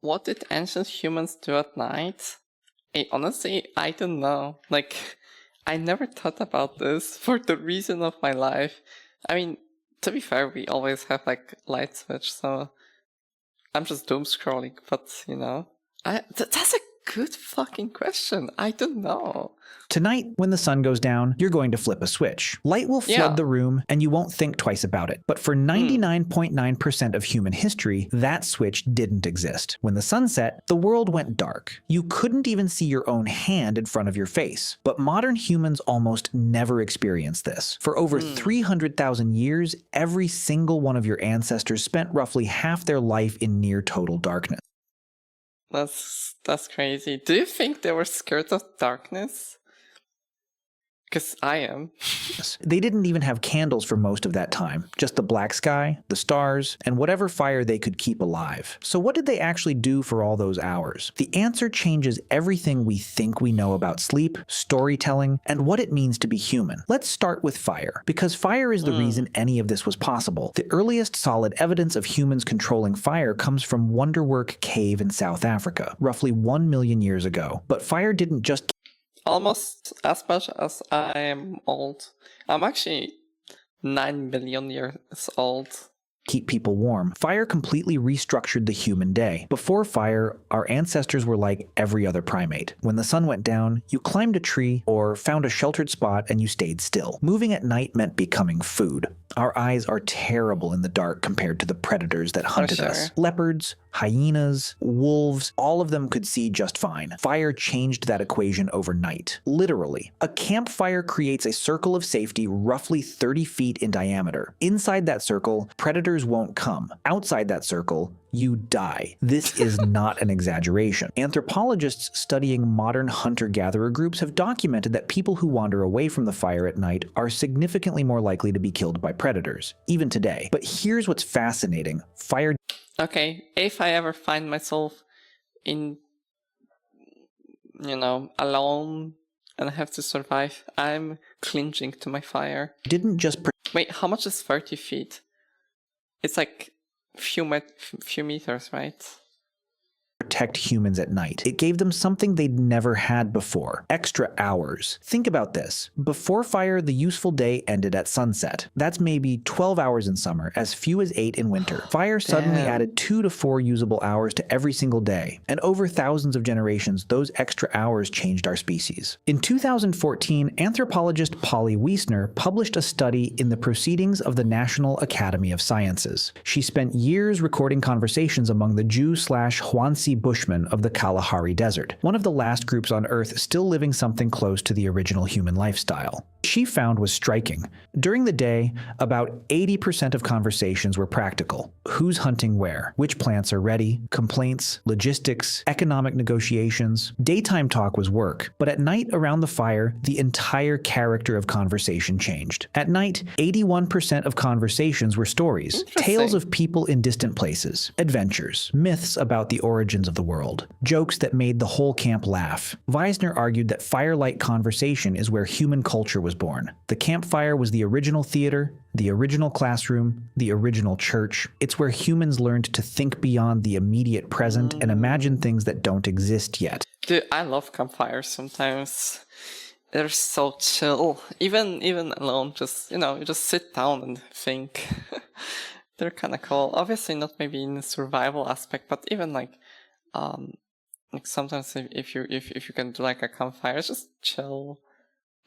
What did ancient humans do at night? Honestly, I don't know. Like, I never thought about this for the reason of my life. I mean, to be fair, we always have like light switch, so I'm just doom scrolling, but you know. That's a good fucking question. I don't know. Tonight, when the sun goes down, you're going to flip a switch. Light will flood the room, and you won't think twice about it. But for 99.9% of human history, that switch didn't exist. When the sun set, the world went dark. You couldn't even see your own hand in front of your face. But modern humans almost never experienced this. For over 300,000 years, every single one of your ancestors spent roughly half their life in near total darkness. That's crazy. Do you think they were scared of darkness? Because I am. They didn't even have candles for most of that time, just the black sky, the stars, and whatever fire they could keep alive. So what did they actually do for all those hours? The answer changes everything we think we know about sleep, storytelling, and what it means to be human. Let's start with fire, because fire is the reason any of this was possible. The earliest solid evidence of humans controlling fire comes from Wonderwork Cave in South Africa, roughly 1 million years ago. But fire didn't just almost as much as I am old. I'm actually 9 million years old. Keep people warm. Fire completely restructured the human day. Before fire, our ancestors were like every other primate. When the sun went down, you climbed a tree or found a sheltered spot and you stayed still. Moving at night meant becoming food. Our eyes are terrible in the dark compared to the predators that hunted us. Leopards, hyenas, wolves, all of them could see just fine. Fire changed that equation overnight. Literally. A campfire creates a circle of safety roughly 30 feet in diameter. Inside that circle, predators won't come. Outside that circle, you die. This is not an exaggeration. Anthropologists studying modern hunter-gatherer groups have documented that people who wander away from the fire at night are significantly more likely to be killed by predators, even today. But here's what's fascinating. Fire... Okay, if I ever find myself in, you know, alone and I have to survive, I'm clinging to my fire. Didn't just... Wait, how much is 30 feet? It's like few meters, right? Protect humans at night. It gave them something they'd never had before. Extra hours. Think about this. Before fire, the useful day ended at sunset. That's maybe 12 hours in summer, as few as 8 in winter. Fire suddenly added 2 to 4 usable hours to every single day. And over thousands of generations, those extra hours changed our species. In 2014, anthropologist Polly Wiesner published a study in the Proceedings of the National Academy of Sciences. She spent years recording conversations among the Jew/Huansi Bushmen of the Kalahari Desert, one of the last groups on Earth still living something close to the original human lifestyle. What she found was striking. During the day, about 80% of conversations were practical. Who's hunting where? Which plants are ready? Complaints, logistics, economic negotiations. Daytime talk was work, but at night around the fire, the entire character of conversation changed. At night, 81% of conversations were stories, tales of people in distant places, adventures, myths about the origins of the world, jokes that made the whole camp laugh. Wiesner argued that firelight conversation is where human culture was born. The campfire was the original theater, the original classroom, the original church. It's where humans learned to think beyond the immediate present and imagine things that don't exist yet. Dude, I love campfires sometimes. They're so chill. Even alone, just, you know, you just sit down and think. They're kind of cool. Obviously not maybe in the survival aspect, but even like sometimes if you can do like a campfire, it's just chill.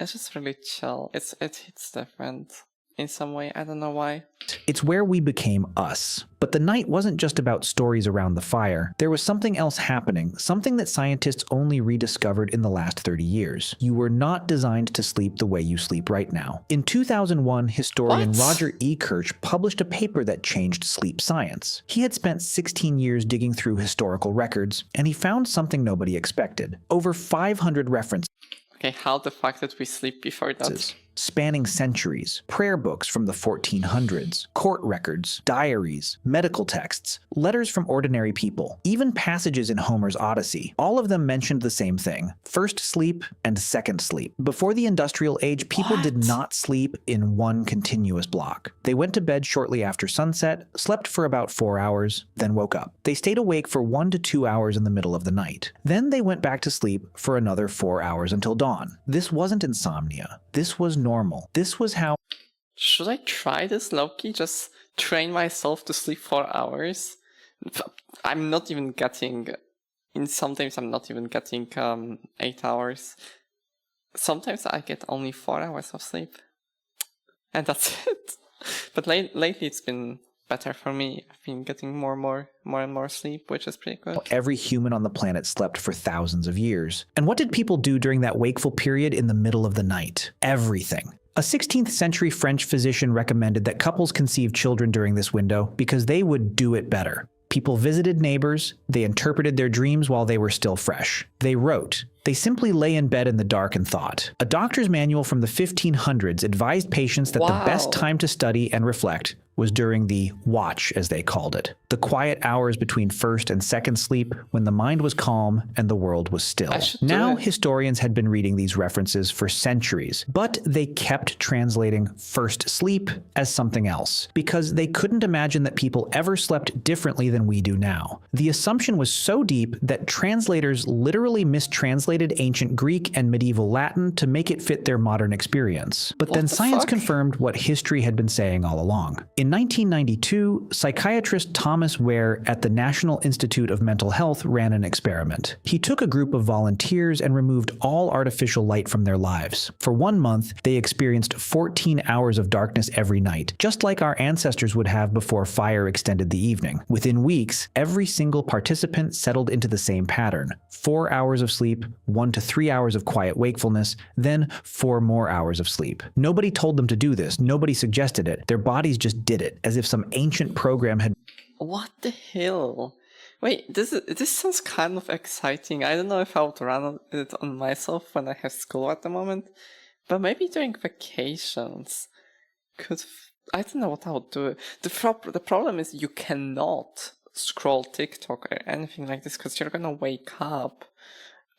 It's just really chill. It hits different in some way. I don't know why. It's where we became us. But the night wasn't just about stories around the fire. There was something else happening, something that scientists only rediscovered in the last 30 years. You were not designed to sleep the way you sleep right now. In 2001, historian Roger E. Kirch published a paper that changed sleep science. He had spent 16 years digging through historical records, and he found something nobody expected. Over 500 references. Okay, how the fuck did we sleep before that? spanning centuries, prayer books from the 1400s, court records, diaries, medical texts, letters from ordinary people, even passages in Homer's Odyssey. All of them mentioned the same thing: first sleep and second sleep. Before the industrial age, people did not sleep in one continuous block. They went to bed shortly after sunset, slept for about 4 hours, then woke up. They stayed awake for 1 to 2 hours in the middle of the night. Then they went back to sleep for another 4 hours until dawn. This wasn't insomnia. This was normal. This was how... Should I try this, Loki? Just train myself to sleep 4 hours? I'm not even getting... Sometimes I'm not even getting 8 hours. Sometimes I get only 4 hours of sleep. And that's it. But lately it's been better for me. I've been getting more and more sleep, which is pretty good. Every human on the planet slept for thousands of years. And what did people do during that wakeful period in the middle of the night? Everything. A 16th century French physician recommended that couples conceive children during this window because they would do it better. People visited neighbors, they interpreted their dreams while they were still fresh. They wrote. They simply lay in bed in the dark and thought. A doctor's manual from the 1500s advised patients that the best time to study and reflect was during the watch, as they called it, the quiet hours between first and second sleep when the mind was calm and the world was still. Now, historians had been reading these references for centuries, but they kept translating first sleep as something else, because they couldn't imagine that people ever slept differently than we do now. The assumption was so deep that translators literally mistranslated ancient Greek and medieval Latin to make it fit their modern experience. But then science confirmed what history had been saying all along. In 1992, psychiatrist Thomas Ware at the National Institute of Mental Health ran an experiment. He took a group of volunteers and removed all artificial light from their lives. For 1 month, they experienced 14 hours of darkness every night, just like our ancestors would have before fire extended the evening. Within weeks, every single participant settled into the same pattern: 4 hours of sleep, 1 to 3 hours of quiet wakefulness, then 4 more hours of sleep. Nobody told them to do this. Nobody suggested it. Their bodies just did it, as if some ancient program had... What the hell? Wait, this sounds kind of exciting. I don't know if I would run it on myself when I have school at the moment, but maybe during vacations. I don't know what I would do. The problem is you cannot scroll TikTok or anything like this because you're gonna wake up.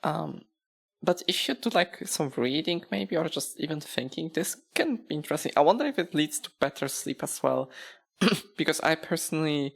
But if you do like some reading maybe, or just even thinking, this can be interesting. I wonder if it leads to better sleep as well. Because I personally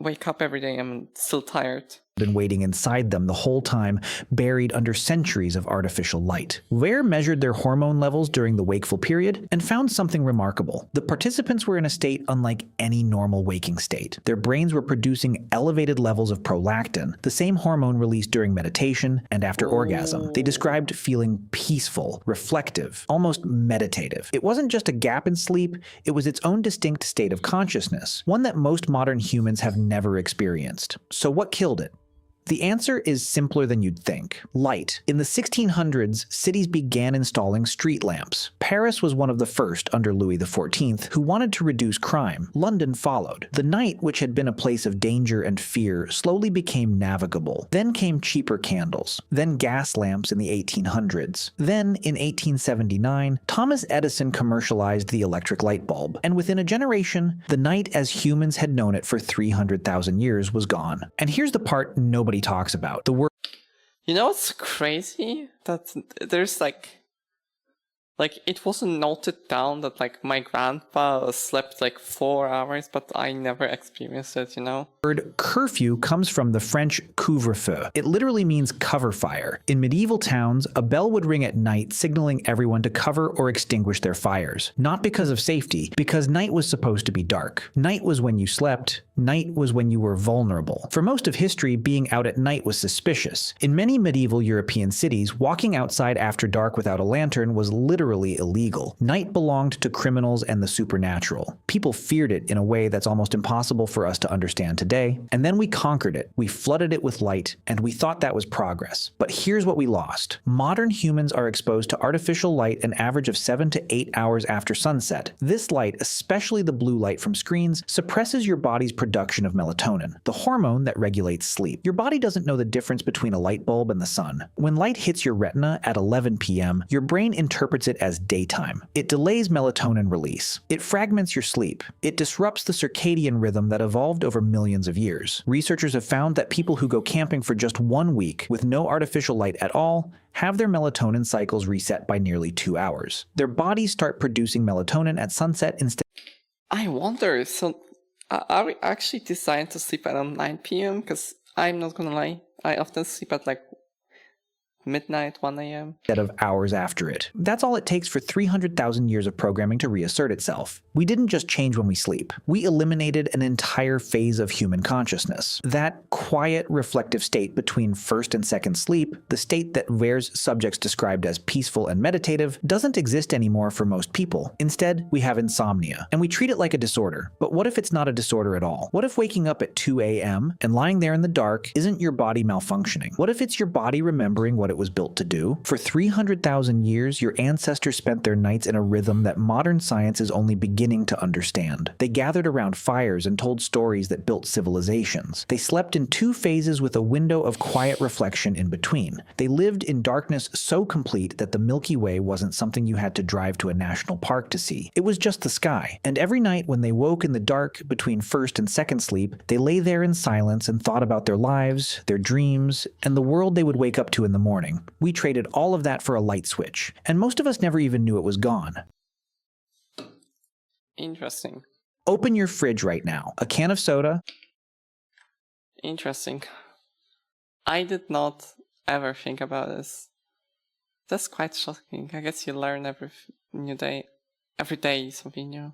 wake up every day and I'm still tired. Been waiting inside them the whole time, buried under centuries of artificial light. Ware measured their hormone levels during the wakeful period and found something remarkable. The participants were in a state unlike any normal waking state. Their brains were producing elevated levels of prolactin, the same hormone released during meditation and after orgasm. They described feeling peaceful, reflective, almost meditative. It wasn't just a gap in sleep, it was its own distinct state of consciousness, one that most modern humans have never experienced. So what killed it? The answer is simpler than you'd think. Light. In the 1600s, cities began installing street lamps. Paris was one of the first under Louis XIV, who wanted to reduce crime. London followed. The night, which had been a place of danger and fear, slowly became navigable. Then came cheaper candles. Then gas lamps in the 1800s. Then, in 1879, Thomas Edison commercialized the electric light bulb. And within a generation, the night as humans had known it for 300,000 years was gone. And here's the part nobody talks about. The word... You know what's crazy? That there's like it wasn't noted down that like my grandpa slept like 4 hours, but I never experienced it, you know? The word curfew comes from the French couvre-feu. It literally means cover fire. In medieval towns, a bell would ring at night signaling everyone to cover or extinguish their fires. Not because of safety, because night was supposed to be dark. Night was when you slept. Night was when you were vulnerable. For most of history, being out at night was suspicious. In many medieval European cities, walking outside after dark without a lantern was literally illegal. Night belonged to criminals and the supernatural. People feared it in a way that's almost impossible for us to understand today. And then we conquered it. We flooded it with light, and we thought that was progress. But here's what we lost. Modern humans are exposed to artificial light an average of 7 to 8 hours after sunset. This light, especially the blue light from screens, suppresses your body's production of melatonin, the hormone that regulates sleep. Your body doesn't know the difference between a light bulb and the sun. When light hits your retina at 11 p.m., your brain interprets it as daytime. It delays melatonin release. It fragments your sleep. It disrupts the circadian rhythm that evolved over millions of years. Researchers have found that people who go camping for just 1 week with no artificial light at all have their melatonin cycles reset by nearly 2 hours. Their bodies start producing melatonin at sunset instead. I wonder, so are we actually designed to sleep around 9 p.m.? Because I'm not gonna lie, I often sleep at like midnight, 1 a.m. instead of hours after it. That's all it takes for 300,000 years of programming to reassert itself. We didn't just change when we sleep. We eliminated an entire phase of human consciousness. That quiet, reflective state between first and second sleep, the state that Vare's subjects described as peaceful and meditative, doesn't exist anymore for most people. Instead, we have insomnia, and we treat it like a disorder. But what if it's not a disorder at all? What if waking up at 2 a.m. and lying there in the dark isn't your body malfunctioning? What if it's your body remembering what it was built to do? For 300,000 years, your ancestors spent their nights in a rhythm that modern science is only beginning to understand. They gathered around fires and told stories that built civilizations. They slept in 2 phases with a window of quiet reflection in between. They lived in darkness so complete that the Milky Way wasn't something you had to drive to a national park to see. It was just the sky. And every night when they woke in the dark between first and second sleep, they lay there in silence and thought about their lives, their dreams, and the world they would wake up to in the morning. We traded all of that for a light switch, and most of us never even knew it was gone. Interesting. Open your fridge right now. A can of soda. Interesting. I did not ever think about this. That's quite shocking. I guess you learn every day something new.